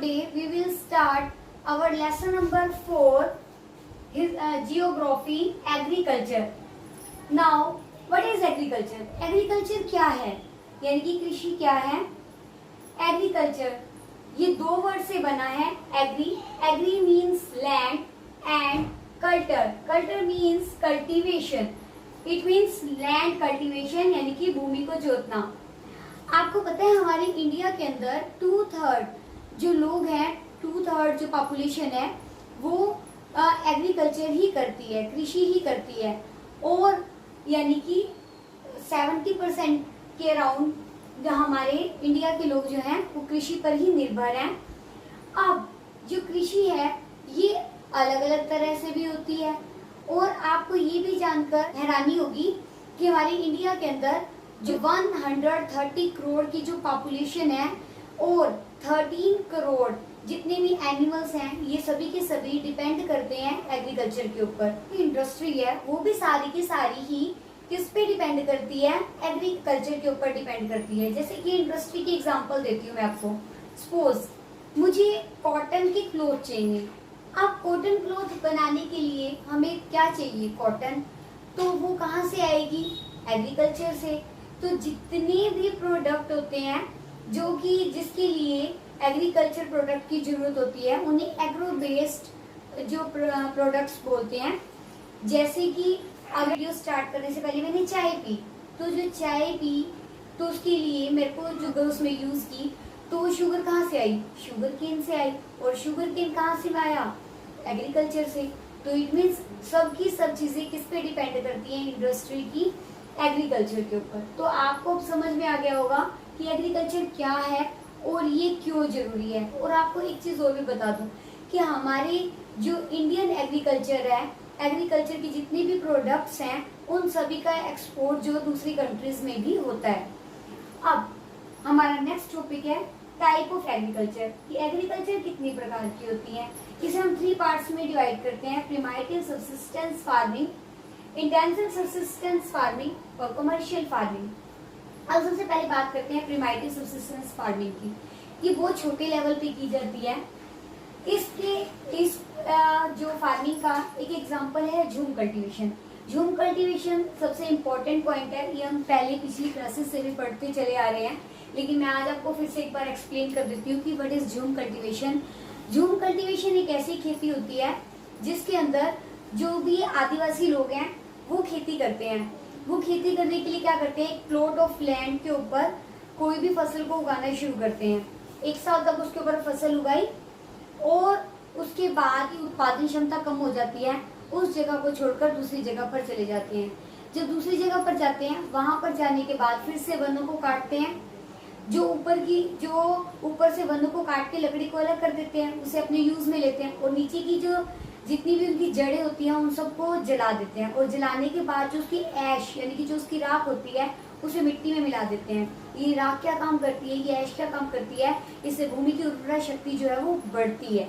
today we will start our lesson number 4, geography, agriculture. Now, what is agriculture? Agriculture क्या है, यानी कि कृषि क्या है? Agriculture ये दो वर्ड से बना है. Agri means land and culture means cultivation. It means land cultivation, यानी कि भूमि को जोतना. आपको पता है हमारे इंडिया के अंदर 2/3 जो लोग हैं, 2/3 जो पॉपुलेशन है वो एग्रीकल्चर ही करती है, कृषि ही करती है. और यानी कि 70% के अराउंड जो हमारे इंडिया के लोग जो हैं वो कृषि पर ही निर्भर हैं. अब जो कृषि है ये अलग अलग तरह से भी होती है. और आपको ये भी जानकर हैरानी होगी कि हमारे इंडिया के अंदर जो 130 करोड़ की जो पॉपुलेशन है और 13 करोड़ जितने भी एनिमल्स हैं ये सभी के सभी डिपेंड करते हैं एग्रीकल्चर के ऊपर. इंडस्ट्री है वो भी सारी की सारी ही किस पे डिपेंड करती है? एग्रीकल्चर के ऊपर डिपेंड करती है. जैसे कि इंडस्ट्री की एग्जांपल देती हूँ मैं आपको. सपोज मुझे कॉटन के क्लोथ चाहिए. अब कॉटन क्लोथ बनाने के लिए हमें क्या चाहिए? कॉटन. तो वो कहाँ से आएगी? एग्रीकल्चर से. तो जितने भी प्रोडक्ट होते हैं जो कि जिसके लिए एग्रीकल्चर प्रोडक्ट की जरूरत होती है उन्हें एग्रो बेस्ड जो प्रोडक्ट्स बोलते हैं. जैसे कि अगर वीडियो स्टार्ट करने से पहले मैंने चाय पी, तो जो चाय पी तो उसके लिए मेरे को शुगर उसमें यूज की, तो शुगर कहाँ से आई? शुगर केन से आई. और शुगर केन कहाँ से आया? एग्रीकल्चर से. तो इट मीन्स सबकी सब चीजें किस पे डिपेंड करती हैं? इंडस्ट्री की एग्रीकल्चर के ऊपर. तो आपको अब समझ में आ गया होगा कि एग्रीकल्चर क्या है और ये क्यों जरूरी है. और आपको एक चीज और भी बता दूं कि हमारे जो इंडियन एग्रीकल्चर है, एग्रीकल्चर की जितनी भी प्रोडक्ट्स हैं उन सभी का एक्सपोर्ट जो दूसरी कंट्रीज में भी होता है. अब हमारा नेक्स्ट टॉपिक है टाइप ऑफ एग्रीकल्चर. कि एग्रीकल्चर कितनी प्रकार की होती है. इसे हम 3 पार्ट्स में डिवाइड करते हैं. Primitive subsistence farming, intensive subsistence farming और कमर्शियल फार्मिंग. अब सबसे पहले बात करते हैं प्रिमाइटिव सब्सिस्टेंस फार्मिंग की. ये बहुत छोटे लेवल पे की जाती है. इस जो फार्मिंग का एक एग्जांपल है झूम कल्टीवेशन. झूम कल्टीवेशन सबसे इम्पोर्टेंट पॉइंट है. ये हम पहले पिछली क्लासेस से भी पढ़ते चले आ रहे हैं, लेकिन मैं आज आपको फिर से एक बार एक्सप्लेन कर देती हूँ कि व्हाट इज झूम कल्टीवेशन. झूम कल्टीवेशन एक ऐसी खेती होती है जिसके अंदर जो भी आदिवासी लोग हैं वो खेती करते हैं. वो खेती करने के लिए क्या करते हैं? एक प्लॉट ऑफ लैंड के ऊपर कोई भी फसल को उगाना शुरू करते हैं. 1 साल तक उसके ऊपर फसल उगाई और उसके बाद की उत्पादन क्षमता कम हो जाती है. उस जगह को छोड़कर दूसरी जगह पर चले जाते हैं. जब दूसरी जगह पर जाते हैं वहां पर जाने के बाद फिर से वनों को काटते हैं. जो ऊपर से वनों को काट के लकड़ी को अलग कर देते हैं, उसे अपने यूज में लेते हैं. और नीचे की जो जितनी भी उनकी जड़ें होती हैं उन सबको जला देते हैं. और जलाने के बाद जो उसकी ऐश यानी कि जो उसकी राख होती है उसे मिट्टी में मिला देते हैं. ये राख क्या काम करती है? ये ऐश क्या काम करती है? इससे भूमि की उर्वरा शक्ति जो है वो बढ़ती है.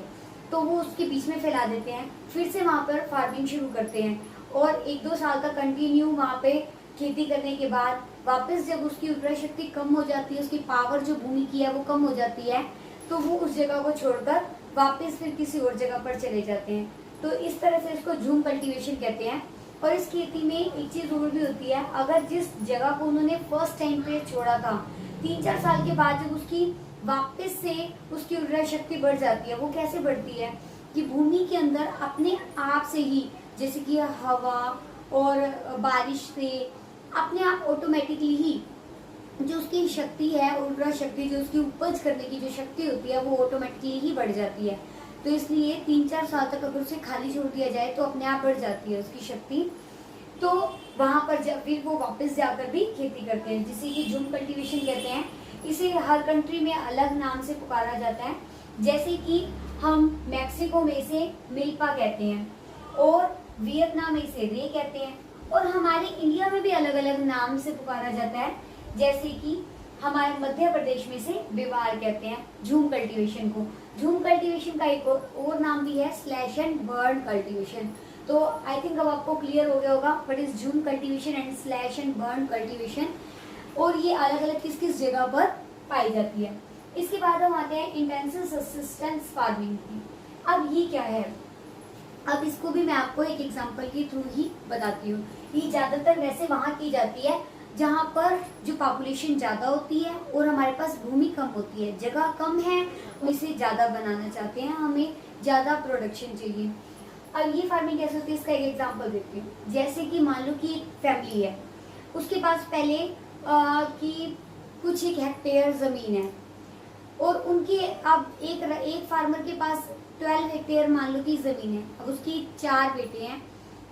तो वो उसके बीच में फैला देते हैं. फिर से वहां पर फार्मिंग शुरू करते हैं और 1-2 साल तक कंटिन्यू वहां पे खेती करने के बाद वापस जब उसकी उर्वरा शक्ति कम हो जाती है, उसकी पावर जो भूमि की है वो कम हो जाती है, तो वो उस जगह को छोड़कर वापस फिर किसी और जगह पर चले जाते हैं. तो इस तरह से इसको झूम कल्टीवेशन कहते हैं. और इस खेती में एक चीज और भी होती है. अगर जिस जगह को उन्होंने फर्स्ट टाइम पे छोड़ा था, 3-4 साल के बाद जब उसकी वापस से उसकी उर्वरा शक्ति बढ़ जाती है. वो कैसे बढ़ती है? कि भूमि के अंदर अपने आप से ही, जैसे कि हवा और बारिश से अपने आप ऑटोमेटिकली ही जो उसकी शक्ति है, उर्वरा शक्ति, जो उसकी उपज करने की जो शक्ति होती है वो ऑटोमेटिकली ही बढ़ जाती है. तो इसलिए 3-4 साल तक अगर उसे खाली छोड़ दिया जाए तो अपने आप बढ़ जाती है उसकी शक्ति. तो वहां पर फिर वो वापस जाकर भी खेती करते हैं, जिसे कि झूम कल्टीवेशन कहते हैं. इसे हर कंट्री में अलग नाम से पुकारा जाता है. जैसे कि हम मैक्सिको में इसे मिल्पा कहते हैं और वियतनाम में इसे रे कहते हैं. और हमारे इंडिया में भी अलग अलग नाम से पुकारा जाता है. जैसे कि हमारे मध्य प्रदेश में से बिवार कहते हैं झूम कल्टीवेशन को. झूम कल्टीवेशन का एक और नाम भी है स्लैश एंड बर्न कल्टीवेशन. तो आई थिंक अब आपको क्लियर हो गया होगा व्हाट इज झूम cultivation and slash and burn cultivation. और ये अलग अलग किस किस जगह पर पाई जाती है. इसके बाद हम आते हैं इंटेंसिव सब्सिस्टेंस फार्मिंग की। अब ये क्या है, अब इसको भी मैं आपको एक एग्जांपल के थ्रू ही बताती हूँ। ये ज्यादातर वैसे वहां की जाती है जहाँ पर जो पॉपुलेशन ज्यादा होती है और हमारे पास भूमि कम होती है, जगह कम है, इसे ज्यादा बनाना चाहते हैं, हमें ज्यादा प्रोडक्शन चाहिए। अब ये फार्मिंग कैसे होती है, इसका एक एग्जांपल देती हूँ। जैसे कि मान लो कि एक फैमिली है, उसके पास पहले कि कुछ एक हेक्टेयर जमीन है और उनके अब एक फार्मर के पास 12 हेक्टेयर मान लो की जमीन है। अब उसकी 4 बेटे हैं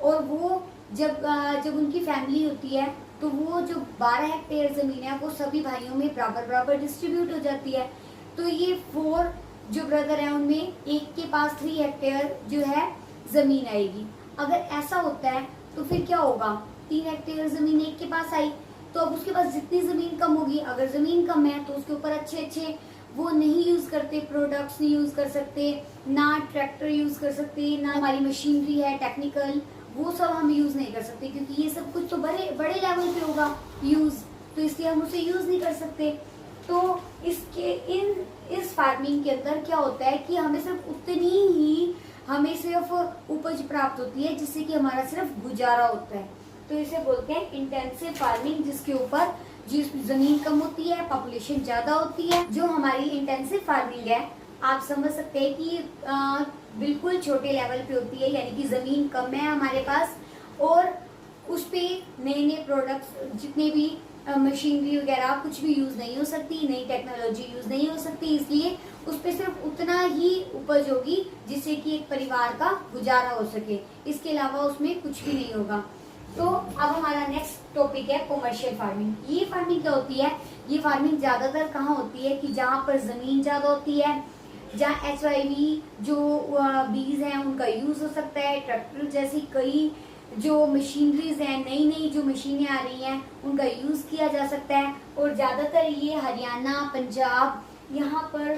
और वो जब उनकी फैमिली होती है तो वो जो 12 हेक्टेयर जमीन है वो सभी भाइयों में बराबर बराबर डिस्ट्रीब्यूट हो जाती है। तो ये 4 जो ब्रदर हैं उनमें एक के पास 3 हेक्टेयर जो है जमीन आएगी। अगर ऐसा होता है तो फिर क्या होगा, 3 हेक्टेयर जमीन एक के पास आई तो अब उसके पास जितनी जमीन कम होगी, अगर जमीन कम है तो उसके ऊपर अच्छे वो नहीं यूज करते, प्रोडक्ट्स नहीं यूज कर सकते, ना ट्रैक्टर यूज कर सकते, ना हमारी मशीनरी है टेक्निकल, वो सब हम यूज नहीं कर सकते क्योंकि ये सब कुछ तो बड़े लेवल पे होगा यूज, तो इसलिए हम उसे यूज नहीं कर सकते। तो इस फार्मिंग के अंदर क्या होता है कि हमें सिर्फ उपज प्राप्त होती है जिससे कि हमारा सिर्फ गुजारा होता है। तो इसे बोलते हैं इंटेंसिव फार्मिंग, जिसके ऊपर जिस जमीन कम होती है, पॉपुलेशन ज्यादा होती है। जो हमारी इंटेंसिव फार्मिंग है आप समझ सकते हैं कि बिल्कुल छोटे लेवल पे होती है, यानी कि जमीन कम है हमारे पास और उस पे नए प्रोडक्ट्स जितने भी मशीनरी वगैरह कुछ भी यूज नहीं हो सकती, नई टेक्नोलॉजी यूज नहीं हो सकती, इसलिए उस पे सिर्फ उतना ही उपज होगी जिससे कि एक परिवार का गुजारा हो सके, इसके अलावा उसमें कुछ भी नहीं होगा। तो अब हमारा नेक्स्ट टॉपिक है कॉमर्शियल फार्मिंग। ये फार्मिंग क्या होती है, ये फार्मिंग ज्यादातर कहाँ होती है कि जहाँ पर जमीन ज्यादा होती है, जहाँ HIV जो बीज हैं उनका यूज हो सकता है, ट्रैक्टर जैसी कई जो मशीनरीज हैं, नई जो मशीनें आ रही हैं उनका यूज किया जा सकता है। और ज्यादातर ये हरियाणा, पंजाब, यहाँ पर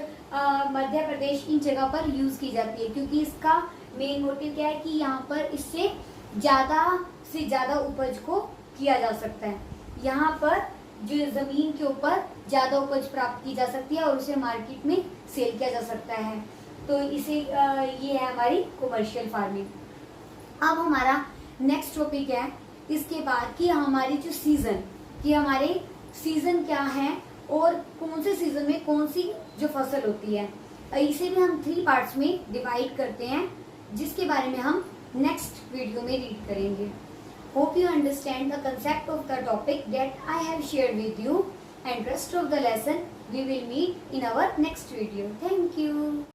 मध्य प्रदेश, इन जगह पर यूज की जाती है क्योंकि इसका मेन मोटिव क्या है कि यहाँ पर इससे ज्यादा से ज्यादा उपज को किया जा सकता है। यहाँ पर जो जमीन के ऊपर ज्यादा उपज प्राप्त की जा सकती है और उसे मार्केट में सेल किया जा सकता है। तो इसे ये है हमारी कॉमर्शियल फार्मिंग। अब हमारा नेक्स्ट टॉपिक है इसके बाद कि हमारी जो सीजन, कि हमारे सीजन क्या है और कौन से सीजन में कौन सी जो फसल होती है, इसे भी हम 3 पार्ट्स में डिवाइड करते हैं जिसके बारे में हम नेक्स्ट वीडियो में रीड करेंगे। Hope you understand the concept of the topic that I have shared with you, and rest of the lesson we will meet in our next video. Thank you.